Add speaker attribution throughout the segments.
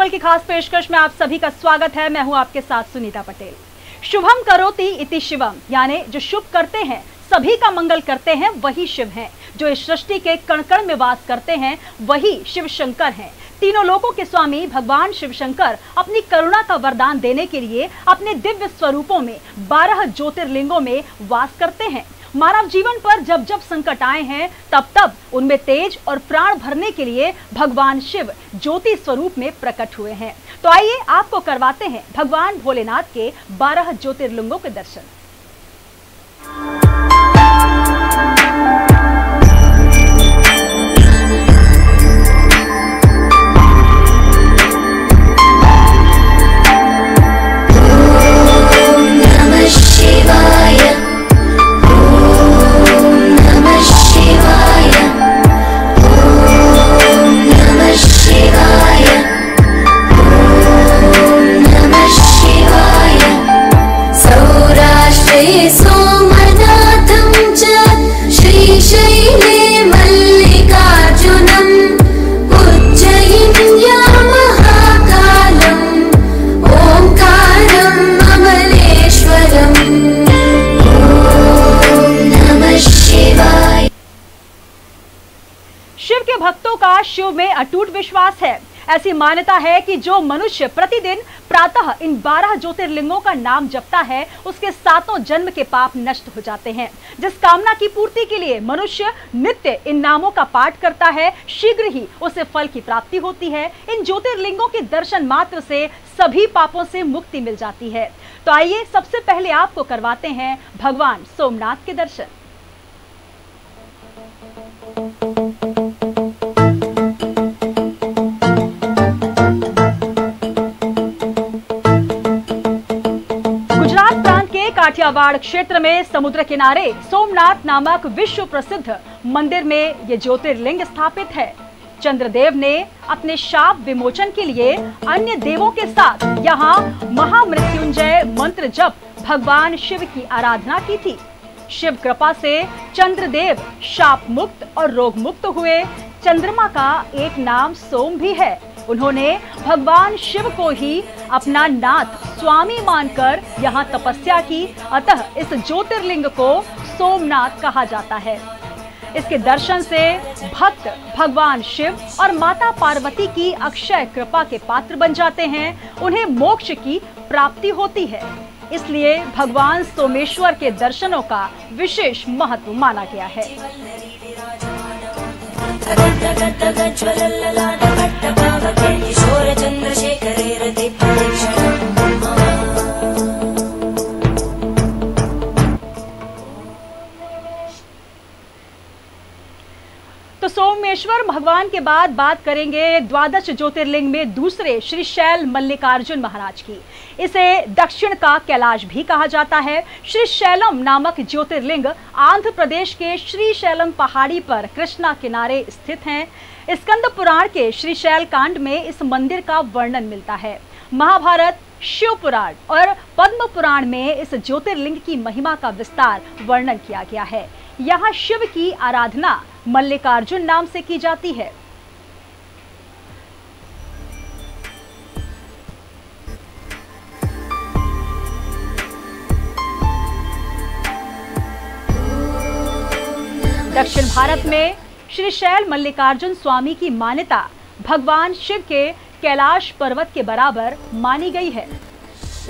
Speaker 1: मंगल की खास पेशकश में आप सभी का स्वागत है। मैं हूं आपके साथ सुनीता पटेल। शुभम करोति इति शिवम, यानी जो शुभ करते हैं, सभी का मंगल करते हैं, वही शिव हैं। जो इस सृष्टि के कण कण में वास करते हैं, वही शिव शंकर हैं। तीनों लोकों के स्वामी भगवान शिव शंकर अपनी करुणा का वरदान देने के लिए अपने दिव्य स्वरूपों में 12 ज्योतिर्लिंगों में वास करते हैं। मानव जीवन पर जब जब संकट आए हैं, तब तब उनमें तेज और प्राण भरने के लिए भगवान शिव ज्योति स्वरूप में प्रकट हुए हैं। तो आइए आपको करवाते हैं भगवान भोलेनाथ के 12 ज्योतिर्लिंगों के दर्शन। शिव के भक्तों का शिव में अटूट विश्वास है। ऐसी मान्यता है कि जो मनुष्य प्रतिदिन प्रातः इन 12 ज्योतिर्लिंगों का नाम जपता है, उसके 7 जन्म के पाप नष्ट हो जाते हैं। जिस कामना की पूर्ति के लिए मनुष्य नित्य इन नामों का पाठ करता है, शीघ्र ही उसे फल की प्राप्ति होती है। इन ज्योतिर्लिंगों के दर्शन मात्र से सभी पापों से मुक्ति मिल जाती है। तो आइए सबसे पहले आपको करवाते हैं भगवान सोमनाथ के दर्शन। काठियावाड़ क्षेत्र में समुद्र किनारे सोमनाथ नामक विश्व प्रसिद्ध मंदिर में ये ज्योतिर्लिंग स्थापित है। चंद्रदेव ने अपने शाप विमोचन के लिए अन्य देवों के साथ यहाँ महामृत्युंजय मंत्र जप भगवान शिव की आराधना की थी। शिव कृपा से चंद्रदेव शाप मुक्त और रोग मुक्त हुए। चंद्रमा का एक नाम सोम भी है। उन्होंने भगवान शिव को ही अपना नाथ स्वामी मानकर यहाँ तपस्या की, अतः इस ज्योतिर्लिंग को सोमनाथ कहा जाता है। इसके दर्शन से भक्त भगवान शिव और माता पार्वती की अक्षय कृपा के पात्र बन जाते हैं। उन्हें मोक्ष की प्राप्ति होती है। इसलिए भगवान सोमेश्वर के दर्शनों का विशेष महत्व माना गया है। तो सोमेश्वर भगवान के बाद बात करेंगे द्वादश ज्योतिर्लिंग में दूसरे श्रीशैल मल्लिकार्जुन महाराज की। इसे दक्षिण का कैलाश भी कहा जाता है। श्रीशैलम नामक ज्योतिर्लिंग आंध्र प्रदेश के श्रीशैलम पहाड़ी पर कृष्णा किनारे स्थित हैं। स्कंद पुराण के श्रीशैल कांड में इस मंदिर का वर्णन मिलता है। महाभारत, शिव पुराण और पद्म पुराण में इस ज्योतिर्लिंग की महिमा का विस्तार वर्णन किया गया है। यहाँ शिव की आराधना मल्लिकार्जुन नाम से की जाती है। दक्षिण भारत में श्रीशैल मल्लिकार्जुन स्वामी की मान्यता भगवान शिव के कैलाश पर्वत के बराबर मानी गई है।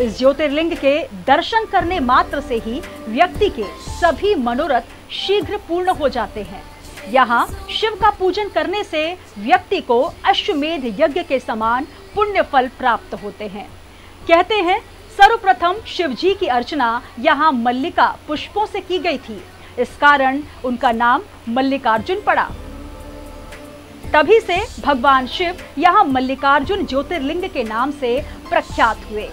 Speaker 1: इस ज्योतिर्लिंग के दर्शन करने मात्र से ही व्यक्ति के सभी मनोरथ शीघ्र पूर्ण हो जाते हैं। यहाँ शिव का पूजन करने से व्यक्ति को अश्वमेध यज्ञ के समान पुण्य फल प्राप्त होते हैं। कहते हैं सर्वप्रथम शिव जी की अर्चना यहाँ मल्लिका पुष्पों से की गई थी। इस कारण उनका नाम मल्लिकार्जुन पड़ा। तभी से भगवान शिव यहाँ मल्लिकार्जुन ज्योतिर्लिंग के नाम से प्रख्यात हुए।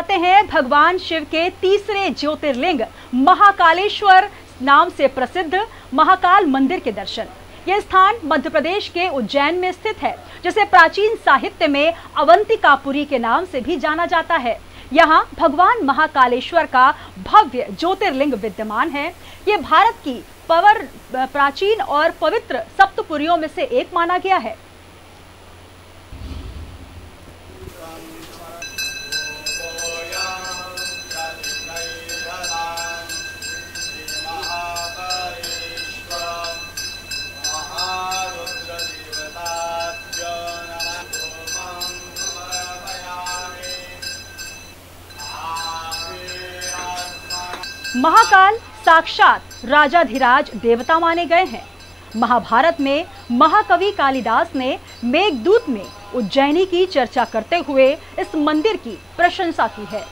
Speaker 1: कराते हैं भगवान शिव के तीसरे ज्योतिर्लिंग महाकालेश्वर नाम से प्रसिद्ध महाकाल मंदिर के दर्शन। यह स्थान मध्य प्रदेश के उज्जैन में स्थित है, जिसे प्राचीन साहित्य में अवंतिकापुरी के नाम से भी जाना जाता है। यहाँ भगवान महाकालेश्वर का भव्य ज्योतिर्लिंग विद्यमान है। ये भारत की प्राचीन और पवित्र सप्तपुरियों में से एक माना गया है। महाकाल साक्षात राजाधिराज देवता माने गए हैं। महाभारत में महाकवि कालिदास ने मेघदूत में उज्जैनी की चर्चा करते हुए इस मंदिर की प्रशंसा की है।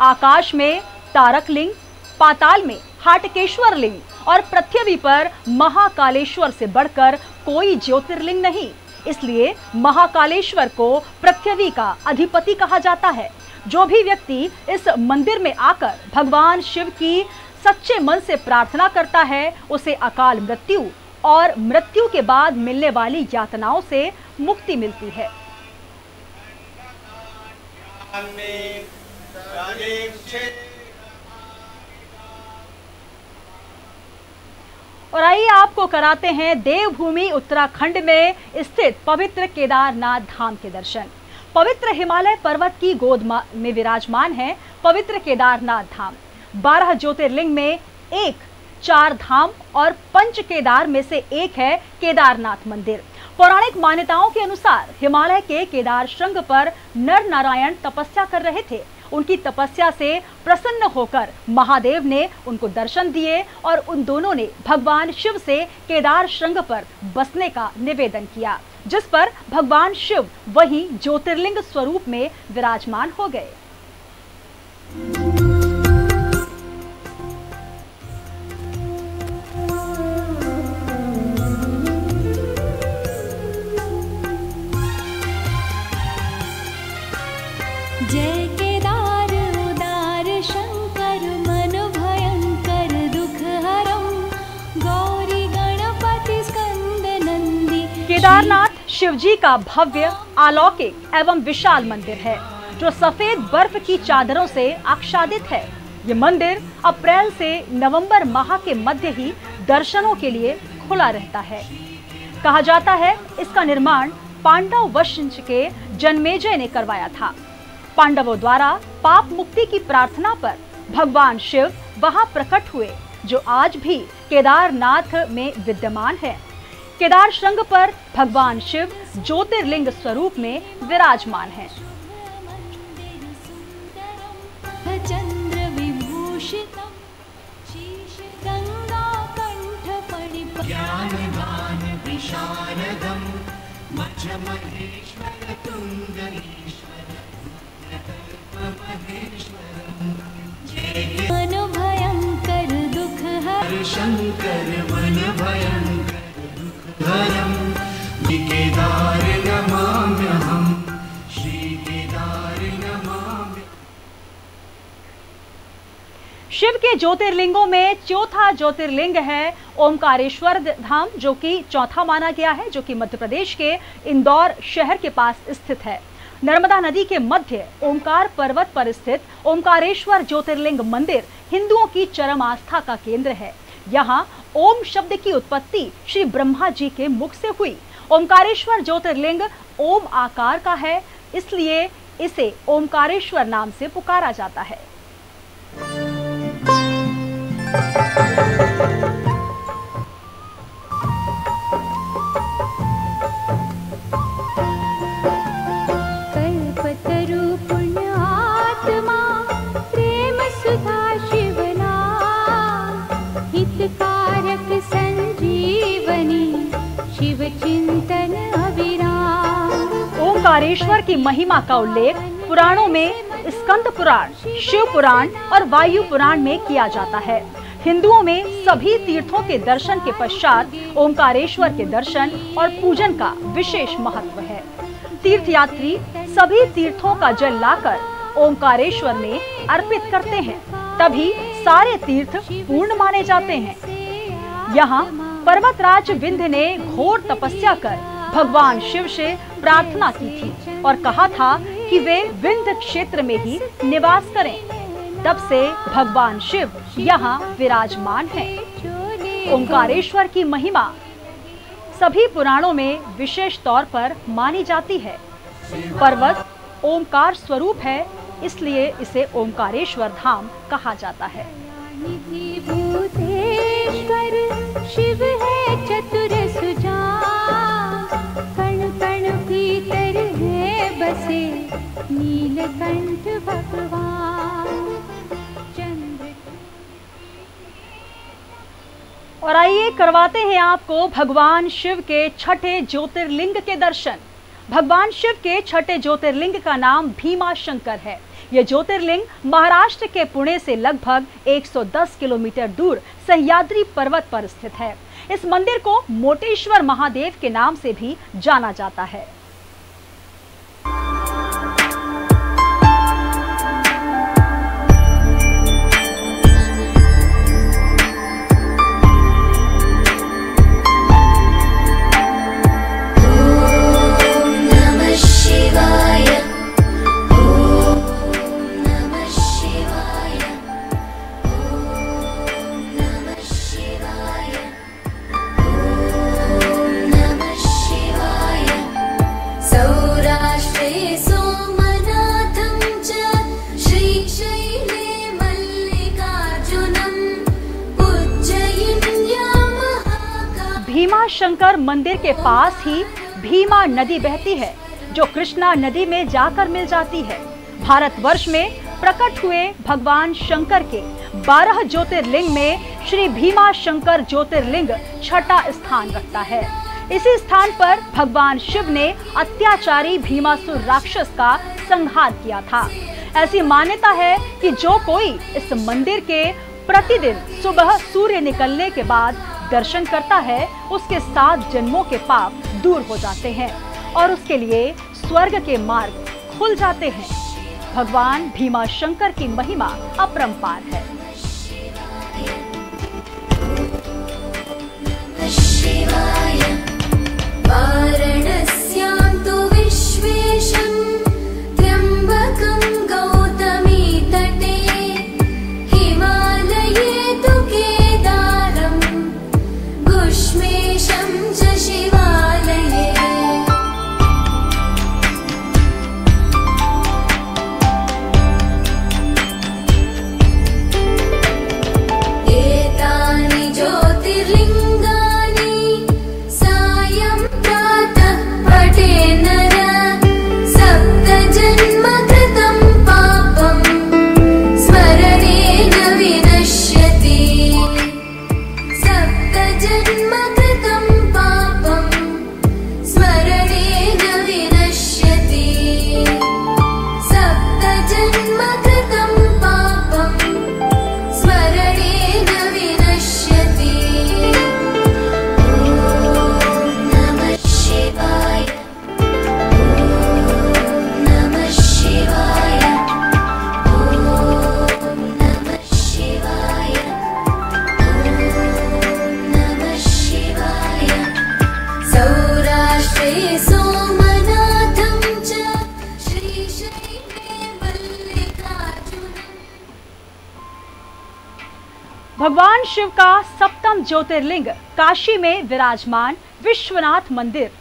Speaker 1: आकाश में तारक लिंग, पाताल में हाटकेश्वर लिंग और पृथ्वी पर महाकालेश्वर से बढ़कर कोई ज्योतिर्लिंग नहीं, इसलिए महाकालेश्वर को पृथ्वी का अधिपति कहा जाता है। जो भी व्यक्ति इस मंदिर में आकर भगवान शिव की सच्चे मन से प्रार्थना करता है, उसे अकाल मृत्यु और मृत्यु के बाद मिलने वाली यातनाओं से मुक्ति मिलती है। और आइए आपको कराते हैं देवभूमि उत्तराखंड में स्थित पवित्र केदारनाथ धाम के दर्शन। पवित्र हिमालय पर्वत की गोद में विराजमान है पवित्र केदारनाथ धाम। 12 ज्योतिर्लिंग में एक 4 धाम और पंच केदार में से एक है केदारनाथ मंदिर। पौराणिक मान्यताओं के अनुसार हिमालय के केदार श्रृंग पर नर नारायण तपस्या कर रहे थे। उनकी तपस्या से प्रसन्न होकर महादेव ने उनको दर्शन दिए और उन दोनों ने भगवान शिव से केदार श्रृंग पर बसने का निवेदन किया, जिस पर भगवान शिव वही ज्योतिर्लिंग स्वरूप में विराजमान हो गए।
Speaker 2: जय केदार उदार शंकर मन भयंकर दुख हरम गौरी गणपति स्कंद नंदी।
Speaker 1: केदारनाथ शिवजी का भव्य, अलौकिक एवं विशाल मंदिर है, जो सफेद बर्फ की चादरों से आच्छादित है। ये मंदिर अप्रैल से नवंबर माह के मध्य ही दर्शनों के लिए खुला रहता है। कहा जाता है इसका निर्माण पांडव वंश के जन्मेजय ने करवाया था। पांडवों द्वारा पाप मुक्ति की प्रार्थना पर भगवान शिव वहां प्रकट हुए, जो आज भी केदारनाथ में विद्यमान है। केदार श्रृंग पर भगवान शिव ज्योतिर्लिंग स्वरूप में विराजमान है।
Speaker 2: चंद्र विभूषितम शीश गंगा कंठ परिप ज्ञानदान विशारदम मध्य महेश्वर तुंगीश्वर मन भयंकर दुख हर शंकर मन भयंकर दुख हरम केदार नमाम्यहम् श्री केदार नमाम्यहम्।
Speaker 1: शिव के ज्योतिर्लिंगों में चौथा ज्योतिर्लिंग है ओमकारेश्वर धाम, जो कि चौथा माना गया है, जो कि मध्य प्रदेश के इंदौर शहर के पास स्थित है। नर्मदा नदी के मध्य ओमकार पर्वत पर स्थित ओमकारेश्वर ज्योतिर्लिंग मंदिर हिंदुओं की चरम आस्था का केंद्र है। यहाँ ओम शब्द की उत्पत्ति श्री ब्रह्मा जी के मुख से हुई। ओमकारेश्वर ज्योतिर्लिंग ओम आकार का है, इसलिए इसे ओमकारेश्वर नाम से पुकारा जाता है। ओमकारेश्वर की महिमा का उल्लेख पुराणों में स्कंद पुराण, शिव पुराण और वायु पुराण में किया जाता है। हिंदुओं में सभी तीर्थों के दर्शन के पश्चात ओमकारेश्वर के दर्शन और पूजन का विशेष महत्व है। तीर्थयात्री सभी तीर्थों का जल लाकर ओमकारेश्वर में अर्पित करते हैं, तभी सारे तीर्थ पूर्ण माने जाते हैं। यहाँ पर्वतराज विंध्य ने घोर तपस्या कर भगवान शिव से प्रार्थना की थी और कहा था कि वे विंध्य क्षेत्र में ही निवास करें। तब से भगवान शिव यहाँ विराजमान हैं। ओमकारेश्वर की महिमा सभी पुराणों में विशेष तौर पर मानी जाती है। पर्वत ओमकार स्वरूप है, इसलिए इसे ओमकारेश्वर धाम कहा जाता है।
Speaker 3: भूतेश्वर शिव है चतुर सुजान, कण कण भीतर है बसे नीलकंठ भगवान।
Speaker 1: और आइए करवाते हैं आपको भगवान शिव के छठे ज्योतिर्लिंग के दर्शन। भगवान शिव के छठे ज्योतिर्लिंग का नाम भीमा शंकर है। यह ज्योतिर्लिंग महाराष्ट्र के पुणे से लगभग 110 किलोमीटर दूर सह्याद्री पर्वत पर स्थित है। इस मंदिर को मोटेश्वर महादेव के नाम से भी जाना जाता है। भीमा शंकर मंदिर के पास ही भीमा नदी बहती है, जो कृष्णा नदी में जाकर मिल जाती है। भारतवर्ष में प्रकट हुए भगवान शंकर के 12 ज्योतिर्लिंग में श्री भीमा शंकर ज्योतिर्लिंग छठा स्थान रखता है। इसी स्थान पर भगवान शिव ने अत्याचारी भीमासुर राक्षस का संहार किया था। ऐसी मान्यता है कि जो कोई इस मंदिर के प्रतिदिन सुबह सूर्य निकलने के बाद दर्शन करता है, उसके 7 जन्मों के पाप दूर हो जाते हैं और उसके लिए स्वर्ग के मार्ग खुल जाते हैं। भगवान भीमा शंकर की महिमा अपरंपार है। भगवान शिव का सप्तम ज्योतिर्लिंग काशी में विराजमान विश्वनाथ मंदिर।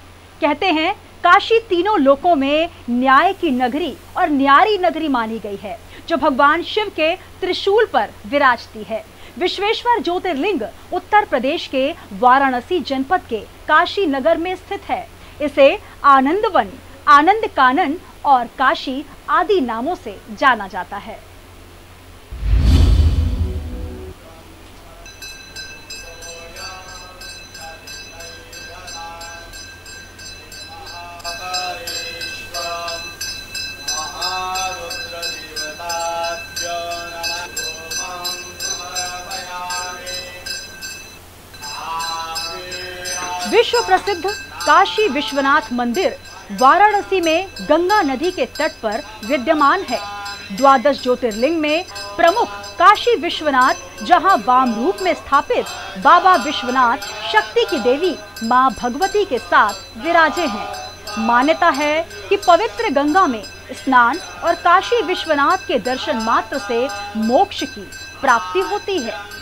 Speaker 1: कहते हैं काशी तीनों लोकों में न्याय की नगरी और न्यारी नगरी मानी गई है, जो भगवान शिव के त्रिशूल पर विराजती है। विश्वेश्वर ज्योतिर्लिंग उत्तर प्रदेश के वाराणसी जनपद के काशी नगर में स्थित है। इसे आनंदवन, आनंद कानन और काशी आदि नामों से जाना जाता है। विश्व प्रसिद्ध काशी विश्वनाथ मंदिर वाराणसी में गंगा नदी के तट पर विद्यमान है। द्वादश ज्योतिर्लिंग में प्रमुख काशी विश्वनाथ, जहां वाम रूप में स्थापित बाबा विश्वनाथ शक्ति की देवी मां भगवती के साथ विराजे हैं। मान्यता है कि पवित्र गंगा में स्नान और काशी विश्वनाथ के दर्शन मात्र से मोक्ष की प्राप्ति होती है।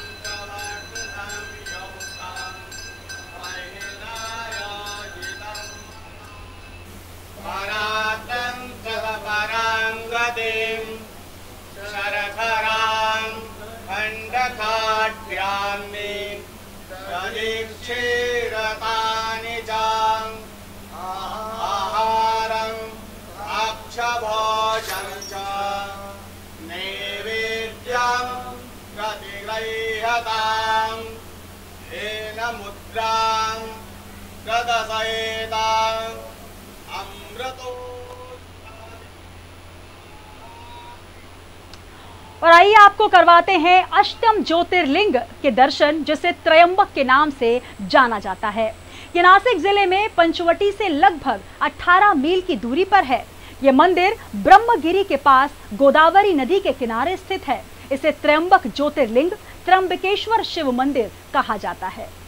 Speaker 1: और आइए आपको करवाते हैं अष्टम ज्योतिर्लिंग के दर्शन, जिसे त्रयंबक के नाम से जाना जाता है। ये नासिक जिले में पंचवटी से लगभग 18 मील की दूरी पर है। ये मंदिर ब्रह्मगिरी के पास गोदावरी नदी के किनारे स्थित है। इसे त्रयंबक ज्योतिर्लिंग, त्र्यंबकेश्वर शिव मंदिर कहा जाता है।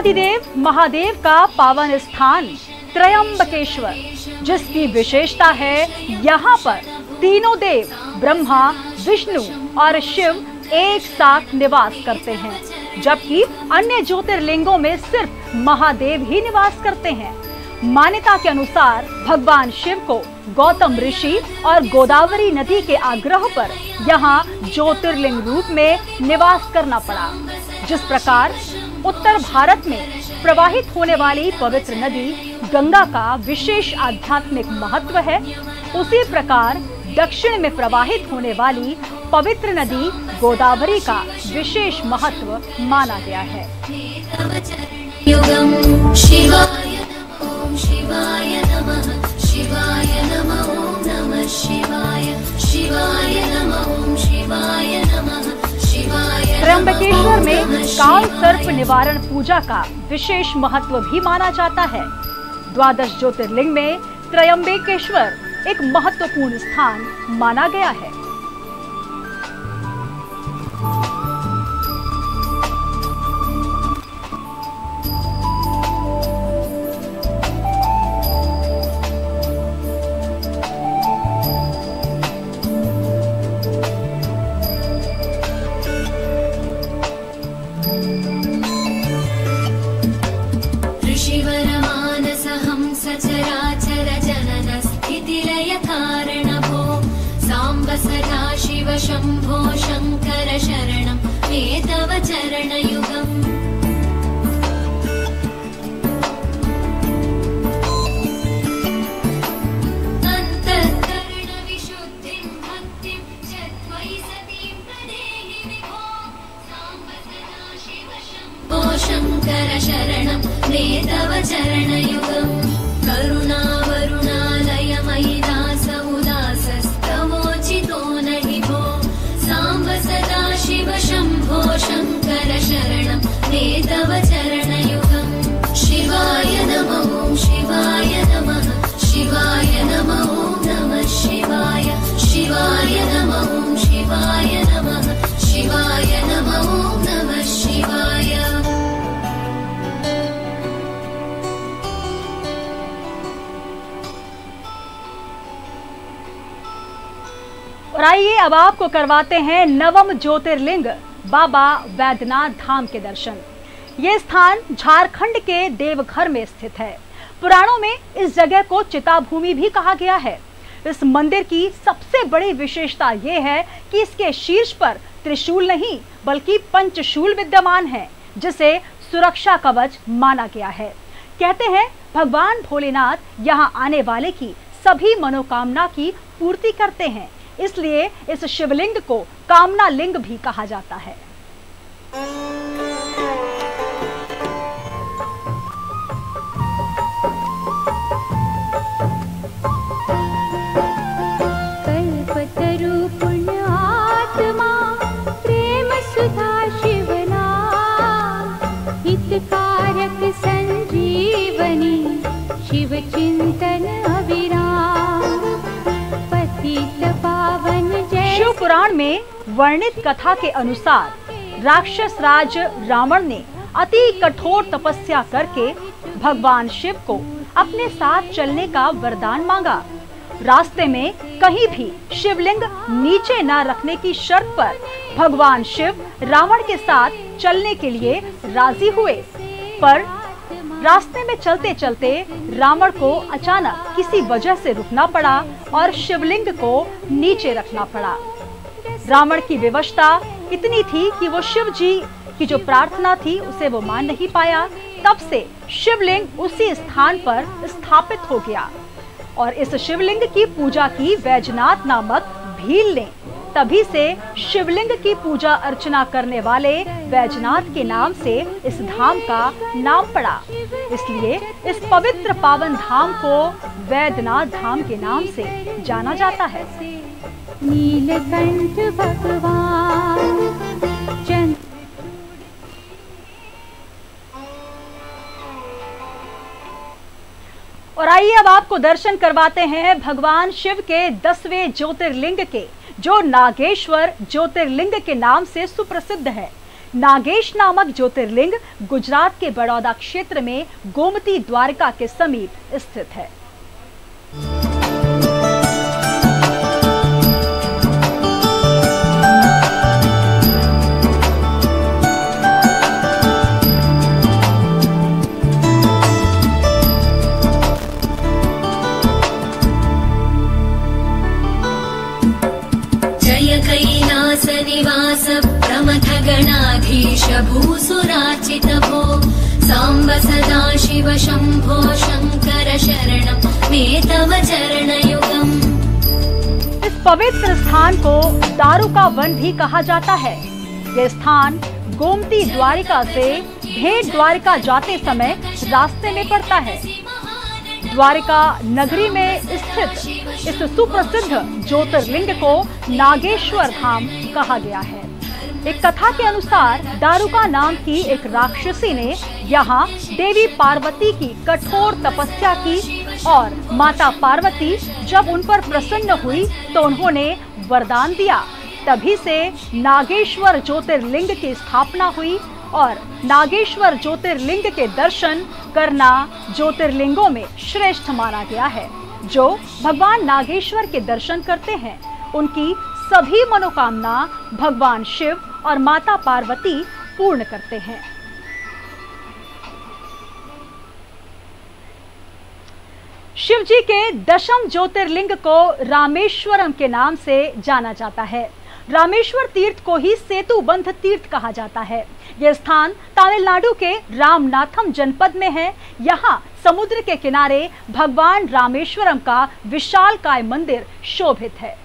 Speaker 1: देव महादेव का पावन स्थान त्रयंबकेश्वर, जिसकी विशेषता है यहाँ पर तीनों देव ब्रह्मा, विष्णु और शिव एक साथ निवास करते हैं, जबकि अन्य ज्योतिर्लिंगों में सिर्फ महादेव ही निवास करते हैं। मान्यता के अनुसार भगवान शिव को गौतम ऋषि और गोदावरी नदी के आग्रह पर यहाँ ज्योतिर्लिंग रूप में निवास करना पड़ा। जिस प्रकार उत्तर भारत में प्रवाहित होने वाली पवित्र नदी गंगा का विशेष आध्यात्मिक महत्व है, उसी प्रकार दक्षिण में प्रवाहित होने वाली पवित्र नदी गोदावरी का विशेष महत्व माना गया है। शिवाय नमः, शिवाय नमः, ओम नमः शिवाय, शिवाय नमः, ओम शिवाय नमः। त्र्यंबकेश्वर में काल सर्प निवारण पूजा का विशेष महत्व भी माना जाता है। द्वादश ज्योतिर्लिंग में त्र्यंबकेश्वर एक महत्वपूर्ण स्थान माना गया है।
Speaker 3: शंभो शंकर शरणं मे तव चरणयुगम्। अंतःकरण विशुद्धिं भक्तिं च त्वयि सतीं प्रदेहि विभो। साम्ब सदा शिव शंभो शंकर शरणं मे तव चरणयुगम्। करुणा वरुणालय मयि दास उदासस्तवोचितो नहि भो। साम्ब सदा शिव शंभो शंकर शरणं मे तव चरणयुगम्। शिवाय नमः, ओम शिवाय नमः, शिवाय नमः, ओम नमः शिवाय, शिवाय नमः, ओम शिवाय नमः, शिवाय नमः, ओम नमः शिवाय।
Speaker 1: और आइए अब आपको करवाते हैं नवम ज्योतिर्लिंग बाबा वैद्यनाथ धाम के दर्शन। ये स्थान झारखंड के देवघर में स्थित है। पुराणों में इस जगह को चिताभूमि भी कहा गया है। इस मंदिर की सबसे बड़ी विशेषता ये है कि इसके शीर्ष पर त्रिशूल नहीं बल्कि पंचशूल विद्यमान है, जिसे सुरक्षा कवच माना गया है। कहते हैं भगवान भोलेनाथ यहाँ आने वाले की सभी मनोकामना की पूर्ति करते हैं। इसलिए इस शिवलिंग को कामना लिंग भी कहा जाता है।
Speaker 4: कल्पतरु पुण्य आत्मा प्रेम सुधा शिवना हितकारक संजीवनी शिव चिंतन अविराम पतित पावन जय।
Speaker 1: शिव पुराण में वर्णित कथा के अनुसार राक्षस राज रावण ने अति कठोर तपस्या करके भगवान शिव को अपने साथ चलने का वरदान मांगा। रास्ते में कहीं भी शिवलिंग नीचे न रखने की शर्त पर भगवान शिव रावण के साथ चलने के लिए राजी हुए, पर रास्ते में चलते चलते रावण को अचानक किसी वजह से रुकना पड़ा और शिवलिंग को नीचे रखना पड़ा। रावण की विवशता इतनी थी कि वो शिव जी की जो प्रार्थना थी उसे वो मान नहीं पाया। तब से शिवलिंग उसी स्थान पर स्थापित हो गया और इस शिवलिंग की पूजा की वैजनाथ नामक भील ने। तभी से शिवलिंग की पूजा अर्चना करने वाले वैजनाथ के नाम से इस धाम का नाम पड़ा। इसलिए इस पवित्र पावन धाम को वैद्यनाथ धाम के नाम से जाना जाता है।
Speaker 4: नीलकंठ भगवान चंद्र।
Speaker 1: और आइए अब आपको दर्शन करवाते हैं भगवान शिव के 10वें ज्योतिर्लिंग के, जो नागेश्वर ज्योतिर्लिंग के नाम से सुप्रसिद्ध है। नागेश नामक ज्योतिर्लिंग गुजरात के बड़ौदा क्षेत्र में गोमती द्वारका के समीप स्थित है।
Speaker 3: निवास प्रमथ गणाधीश भूसुरार्चित भो सांब सदा शिव शंभो शंकर शरणं मे तव चरणयुगम्।
Speaker 1: इस पवित्र स्थान को दारुका वन भी कहा जाता है। यह स्थान गोमती द्वारिका से भेंट द्वारिका जाते समय रास्ते में पड़ता है। द्वारिका नगरी में स्थित इस सुप्रसिद्ध ज्योतिर्लिंग को नागेश्वर धाम कहा गया है। एक कथा के अनुसार दारुका नाम की एक राक्षसी ने यहाँ देवी पार्वती की कठोर तपस्या की और माता पार्वती जब उन पर प्रसन्न हुई तो उन्होंने वरदान दिया। तभी से नागेश्वर ज्योतिर्लिंग की स्थापना हुई और नागेश्वर ज्योतिर्लिंग के दर्शन करना ज्योतिर्लिंगों में श्रेष्ठ माना गया है। जो भगवान नागेश्वर के दर्शन करते हैं उनकी सभी मनोकामना भगवान शिव और माता पार्वती पूर्ण करते हैं। शिव जी के 10वें ज्योतिर्लिंग को रामेश्वरम के नाम से जाना जाता है। रामेश्वर तीर्थ को ही सेतुबंध तीर्थ कहा जाता है। यह स्थान तमिलनाडु के रामनाथम जनपद में है। यहाँ समुद्र के किनारे भगवान रामेश्वरम का विशालकाय मंदिर शोभित है।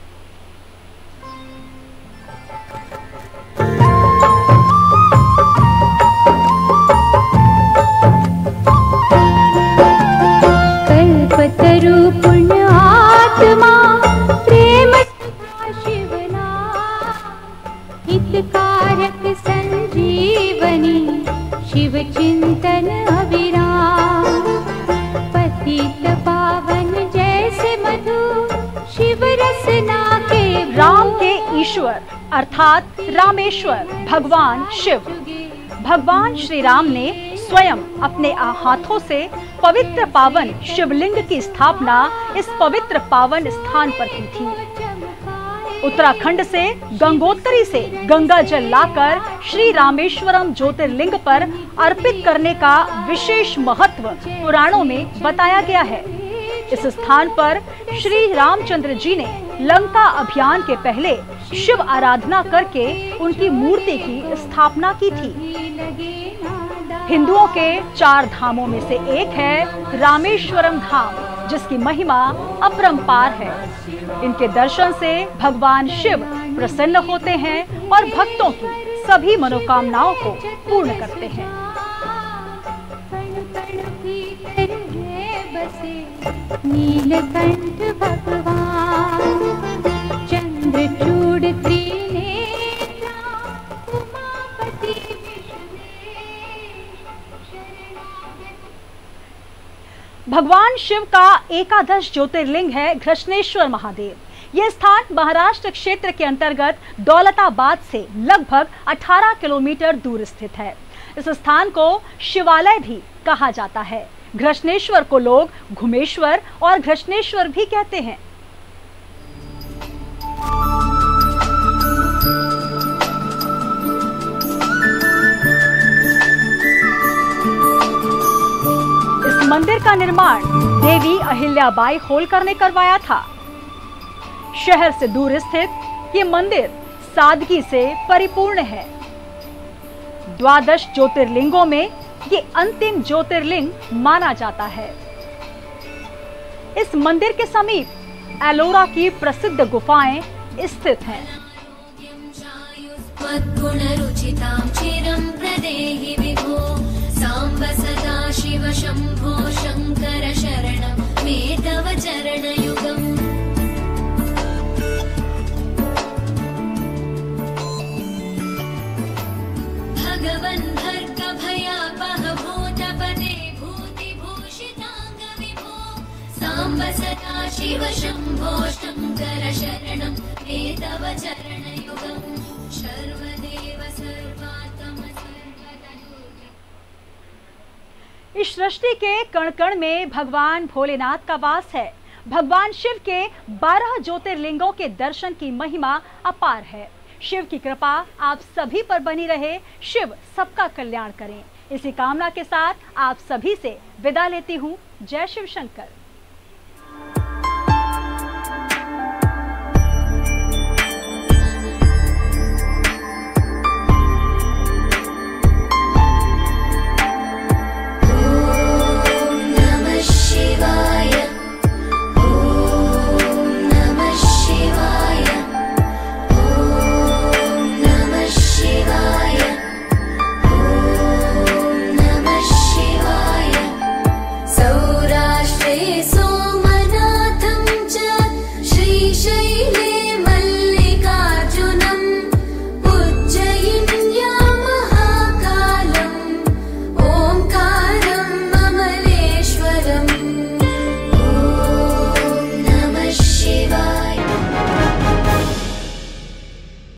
Speaker 4: कल्पतरु पुण्य आत्मा प्रेम सुधा शिवना हितकारक संजीवनी शिव चिंतन अविराम पतित पावन जैसे मधु शिव रसना के।
Speaker 1: राम के ईश्वर अर्थात रामेश्वर भगवान शिव। भगवान श्री राम ने स्वयं अपने हाथों से पवित्र पावन शिवलिंग की स्थापना इस पवित्र पावन स्थान पर की थी। उत्तराखंड से गंगोत्री से गंगा जल लाकर श्री रामेश्वरम ज्योतिर्लिंग पर अर्पित करने का विशेष महत्व पुराणों में बताया गया है। इस स्थान पर श्री रामचंद्र जी ने लंका अभियान के पहले शिव आराधना करके उनकी मूर्ति की स्थापना की थी। हिंदुओं के 4 धामों में से एक है रामेश्वरम धाम, जिसकी महिमा अपरंपार है। इनके दर्शन से भगवान शिव प्रसन्न होते हैं और भक्तों की सभी मनोकामनाओं को पूर्ण करते हैं।
Speaker 4: नीलकंठ भगवान चंद्रचूड़ त्रिनेत्रा उमापति
Speaker 1: भगवान शिव का एकादश ज्योतिर्लिंग है घृष्णेश्वर महादेव। यह स्थान महाराष्ट्र क्षेत्र के अंतर्गत दौलताबाद से लगभग 18 किलोमीटर दूर स्थित है। इस स्थान को शिवालय भी कहा जाता है। घृष्णेश्वर को लोग घुमेश्वर और घृष्णेश्वर भी कहते हैं। इस मंदिर का निर्माण देवी अहिल्याबाई होलकर ने करवाया था। शहर से दूर स्थित ये मंदिर सादगी से परिपूर्ण है। 12 ज्योतिर्लिंगों में ये अंतिम ज्योतिर्लिंग माना जाता है। इस मंदिर के समीप एलोरा की प्रसिद्ध गुफाएं स्थित हैं।
Speaker 3: सांब सदा शिव शंभो शंकर शरणं मे तव चरणयुगम्। भगवन् भर्ग भयापह भूतपते भूतिभूषितांग विभो सांब सदा शिव शंभो शंकर शरणं मे तव चरणयुगम्। सर्वदेव सर्वात्म
Speaker 1: इस सृष्टि के कण कण में भगवान भोलेनाथ का वास है। भगवान शिव के 12 ज्योतिर्लिंगों के दर्शन की महिमा अपार है। शिव की कृपा आप सभी पर बनी रहे। शिव सबका कल्याण करें। इसी कामना के साथ आप सभी से विदा लेती हूँ। जय शिव शंकर।